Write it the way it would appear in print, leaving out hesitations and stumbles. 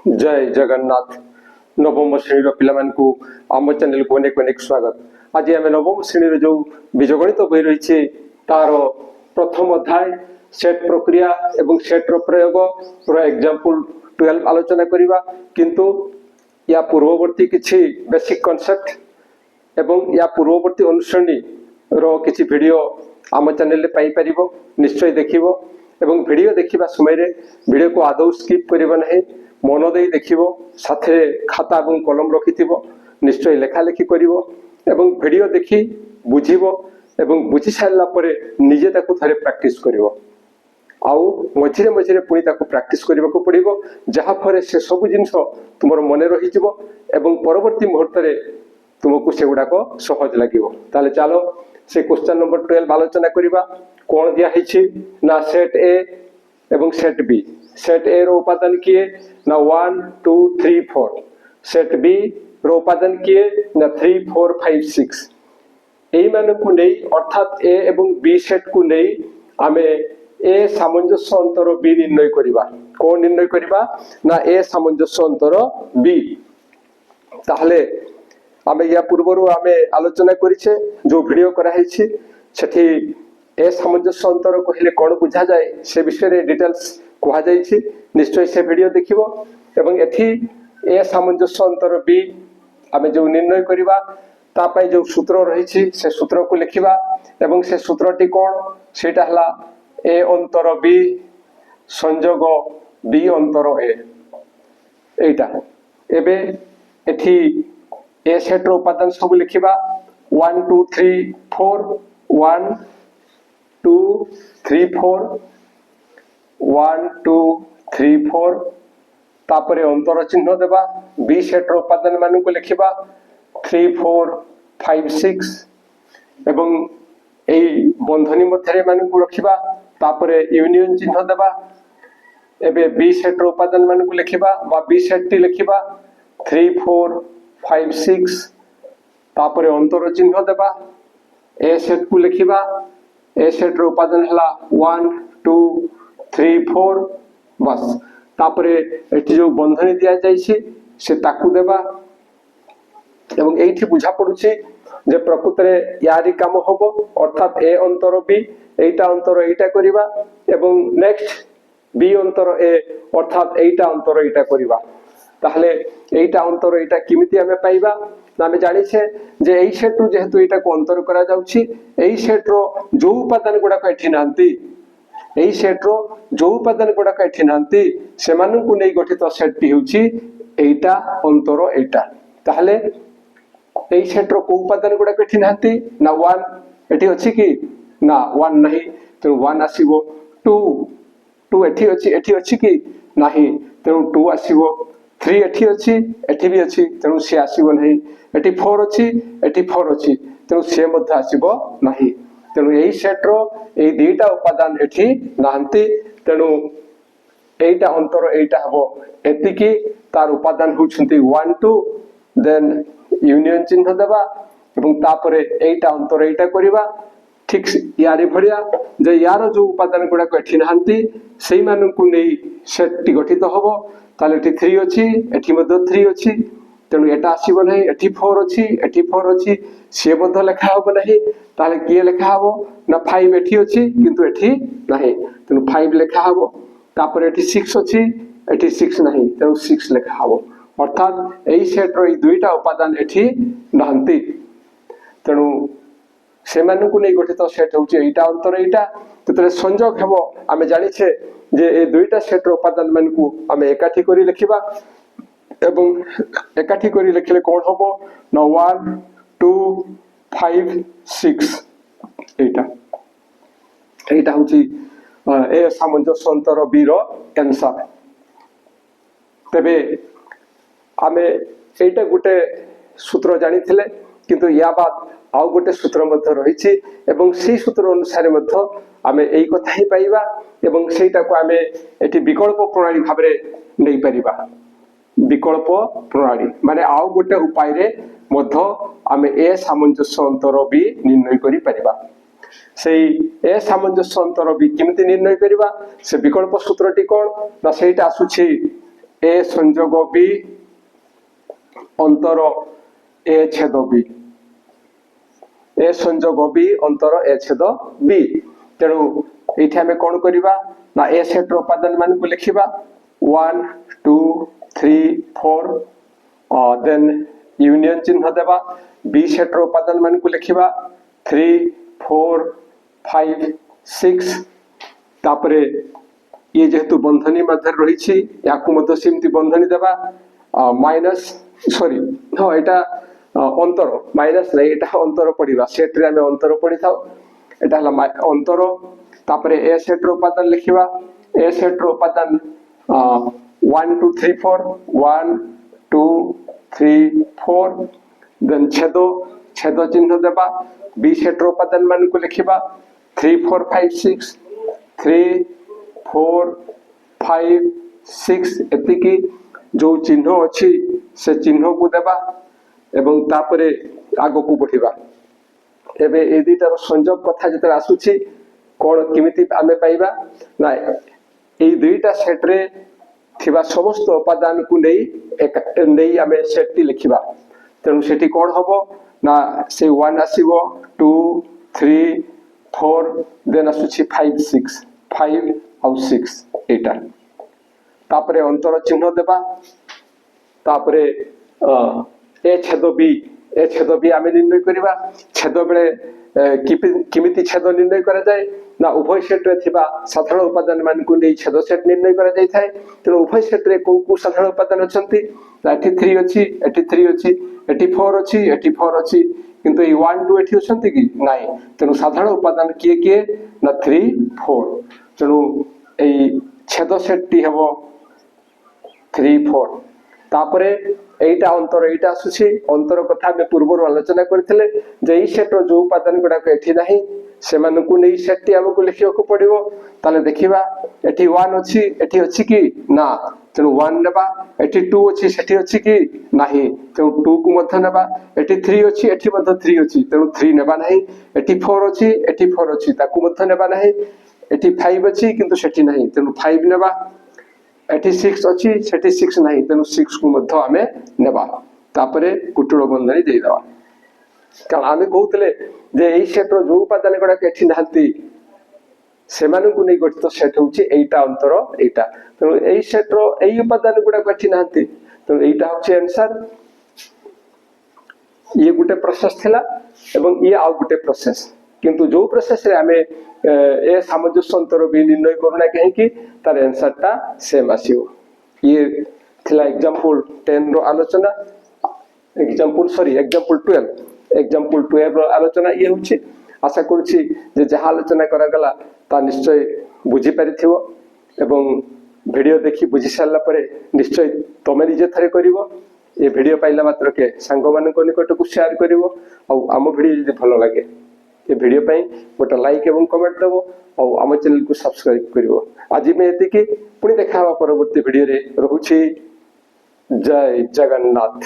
जय जगन्नाथ नवम श्रेणी पिलामानकु आम चैनल को अनेक अनेक स्वागत। आज आम नवम श्रेणी जो बीजगणित बही रही तार प्रथम अध्याय सेट प्रक्रिया एवं सेट प्रयोग पूरा एग्जांपल 12 आलोचना करवा किंतु या पूर्ववर्ती किछि बेसिक कॉन्सेप्ट एवं या पूर्ववर्ती अनुश्रेणी रो किछि वीडियो आम चैनल रे पाई परिबो। निश्चय देखिबो एवं वीडियो देखिबा समय रे वीडियो को आदौ स्किप करिबो नहीं, मन दे देखिबो, साथे खाता एवं कलम रखिथिबो, निश्चय लेखा लेखी करिबो एवं वीडियो देखि बुझिबो एवं बुझि सारला परे निजे ताकू थरे प्रैक्टिस करिबो। आउ मझिरे मझिरे पुणी ताकू प्रैक्टिस करबाकू पड़िबो, जहा फरे से सब जिंस तुमर मने रहि जिवो एवं परवर्ती मुहूर्त रे तुमको सेगुडा को सहज लागिवो। ताले चलो से क्वेश्चन नंबर 12 आलोचना करिबा। कोन दिया हिछि ना सेट ए एवं सेट बी। सेट ए रो उपादान किए ना 1 2 3 4, सेट बी रो उपादान किए ना 3 4 5 6। एई माने को नै अर्थात ए एवं बी सेट को नै आमे ए सामंजस्य अंतर बी निर्णय करिबा। कोन निर्णय करिबा ना ए सामंजस्य अंतर बी। ताहले आमे या पूर्वरु आमे आलोचना करिछे जो वीडियो करा हिछि सेठी ए सामंजस्य अंतर कहले कोन बुझा जाय से विषय रे डिटेल्स कहा जायछि। निश्चय से वीडियो देखिबो एवं एठी ए सामंजस्य अंतर बी आमे जो निर्णय करिबा ता पय जो सूत्र रहिछि से सूत्र को लिखिबा एवं से सूत्रटी कोन सेटा हला ए अंतर बी संयोग बी अंतर ए। एटा एबे एठी ए सेट रो उपादान सब लिखिबा 1 2 3 4 1 2 3 4 1 2 3 4 तापरे अंतर चिन्ह देबा। बी सेट रो उपादान मान को लिखिबा 3 4 5 6 एवं एई बंधनी मध्यरे मान को रखिबा, तापरे यूनियन चिन्ह देबा। एबे बी सेट रो उपादान मान को लिखिबा बा बी सेट टी लिखिबा 3 4 5 6 तापरे अंतर चिन्ह देबा। ए सेट को लिखिबा, ए सेट रो उपादान हला 1 2 3 4 बस। तापरे एठी जो बंधनी दिया जायछि से ताकू देबा एवं एठी बुझा पडुछि जे प्रकृत रे यारी काम होबो अर्थात ए अंतर बी एटा अंतर एटा करिबा एवं नेक्स्ट बी अंतर ए अर्थात एटा अंतर एटा करिबा। ताहले एटा अंतर एटा किमिति हमें पाइबा ना हमें जानि छे जे एई सेट रु जेहेतु एटा को अंतर करा जाउछि एई सेट रो जो उपादान गुडा को एठी नांती एई सेट रो जो उपादान गुडा को एठी नांती से मानु को नै गठित सेट टी होछि एटा अंतर एटा। ताहले एई सेट रो को उपादान गुडा को एठी नांती ना 1 एठी अछि कि ना 1 नाही तो 1 आसीबो। 2 एठी अछि कि नाही तेणु 2 आसीबो। 3 एठी भी अछि तेणु से आसीबो नहीं। एठी 4 अछि एठी 4 अछि तेणु से मध्य आसीबो नहीं। तेणु एई सेट रो एई दुईटा उपादान एठी नांती तेणु एईटा अंतर एईटा हबो एतिकी तार उपादान होउछंती 1 2 देन यूनियन चिन्ह देबा एवं तापरे एईटा अंतर एईटा करिबा। ठीक यारी भरिया जे यार जो उपादान गुडा को एठी नांती सेई मानु को नै सेट टी गठित हबो। ताले एठी 3 अछि एठी मध्य 3 अछि तेणु एटा आसीबो नै। एठी 4 अछि एठी 4 अछि से मध्य लेखा हबो नै। ताले किए लेखा हबो ना 5 एठी अछि किंतु एठी नाही तेणु 5 लेखा हबो। तापर एठी 6 अछि एठी 6 नाही तेणु 6 लेखा हबो। अर्थात एई सेट रो ई दुईटा उपादान एठी नांती तेणु से मानु को नै गठित सेट होउछि एईटा अंतर एईटा। ततरे संयोग हेबो आमे जानि छे जे ए दुईटा सेट रो उपादान मान को आमे एकाठी करी लिखिबा एवं एकाठी करी लिखले कोन हबो ना 1 2 5 6 एटा होछि ए सामंजस्य अंतर बी रो आंसर। तबे आमे एटा गुटे सूत्र जानि थिले किंतु या बाद आउ गोटे सूत्र मध्य रहिछि एवं सेई सूत्र अनुसार मध्य आमे एई कथा ही पाइबा एवं सेटा को आमे एठी विकल्प प्रणाली भाबरे नै परिबा। विकल्प प्रणाली माने आउ गोटे उपाय रे मध्य आमे ए सामंजस्य अंतर बी निर्णय करि परिबा। सेई ए सामंजस्य अंतर बी किमिति निर्णय करिबा से विकल्प सूत्रटी कोन ना सेटा आसुछि ए संयोग बी अंतर ए छेद बी ए संयोग बी अंतर ए छेद बी तेणु ये आम कौन करवा ना ए सेट उपादान मान को लिखा 1 2 3 4 देन यूनियन चिन्ह देवा बी सेट उपादान मान को लिखा 3 4 5 6 तापरे ये जेहेतु बंधनी मध्य रही या सेमती बंधनी देवा माइनस सॉरी हाँ यहाँ अंतर माइनस नहीं यहाँ अंतर पढ़ा सेट रे आम अंतर पढ़ी था यहाँ अंतर तापरे ए सेट उपादान लिखा ए सेट उपादान 1 2 3 4 1 2 3 4 देन छेद छेद चिन्ह देवा बी सेट उपादान मान को लिखा 3 4 5 6 3 4 5 6 एतिकी जो चिन्ह अच्छी से चिन्ह को देवा एवं तापरे आग को बढ़िबा एबे ए दुईटार संयोग कथा जते आसुची कौन केमिति आमे पाइबा ना ए दुईटा सेट रे थिबा समस्त उपादान को नहीं आमे सेट टी लिखिबा तेणु सेठी कौन हबो ना से 1 आसीबो 2 3 4 देन आसुची 5 6 5 और 6 एटा तापरे अंतर चिन्ह देबा तापरे ए छेद बी आमे निर्णय करबा छेद बेले किमिति छेद निर्णय करा जाए ना उभय सेट रे थिबा साधारण उपादान मान को नहीं छेद सेट निर्णय करा जाय थाए तेणु उभय सेट रे को साधारण उपादान अछंती एठी 3 अछि एठी 3 अछि एठी 4 अछि एठी 4 अछि किंतु ए 1 2 एठी अछंती कि नाही तेणु साधारण उपादान किए किए ना 3 4 तेणु ए छेद सेट टी हेबो 3 4 तापरे एटा अंतर एटा आसुची अंतर कथा में पूर्व आलोचना करथिले जे ई सेट जो उपादान गुडा को एठी नाही से मान को नै सेट टी हमको लिखियो को पड़िबो ताले देखिबा एठी 1 अछि कि ना तेणु 1 नेबा एठी 2 अछि सेठी अछि कि नाही तेणु 2 को मध्य नेबा एठी 3 अछि एठी मध्य 3 अछि तेणु 3 नेबा नाही एठी 4 अछि एठी 4 अछि ताकू मध्य नेबा नाही एठी 5 अछि किंतु सेठी नाही तेणु 5 नेबा एठी 6 अछि सेठी 6 नाही तेणु 6 को मध्य आमे नेबा तापरे कुटुड़ बंधनी दे देबा कारण आमे कहउतले जे एई सेट रो जो उपादान गुडा के एठी नाहंती से मानु को नै गठित सेट होउची एटा अंतर एटा तेणु एई सेट रो एई उपादान गुडा को एठी नाहंती तेणु एटा होउची आंसर ये गुटे प्रोसेस थिला एवं ये आ गुटे प्रोसेस किंतु जो प्रोसेस रे आमे ए सामंजस्य अंतर भी निर्णय करना कहीं कि तार आंसर टा सेम आसीओ ये थिला एग्जांपल 10 रो आलोचना एग्जांपल 12 रो आलोचना ये होची आशा करूची जे जहा आलोचना करा गला ता निश्चय बुझी परिथिबो एवं वीडियो देखि बुझी सारला परे निश्चय तमे निजे थरे करिवो ये वीडियो पाइला मात्र के सांग मान को निकट को शेयर करिवो आ आम वीडियो जदि भलो लागे ये वीडियो पे गोटे लाइक एवं कमेंट देव और आम चैनल को सब्सक्राइब करिवो आज मैं एतिकी पुणी देखा परवर्ती वीडियो रे रहूची जय जगन्नाथ।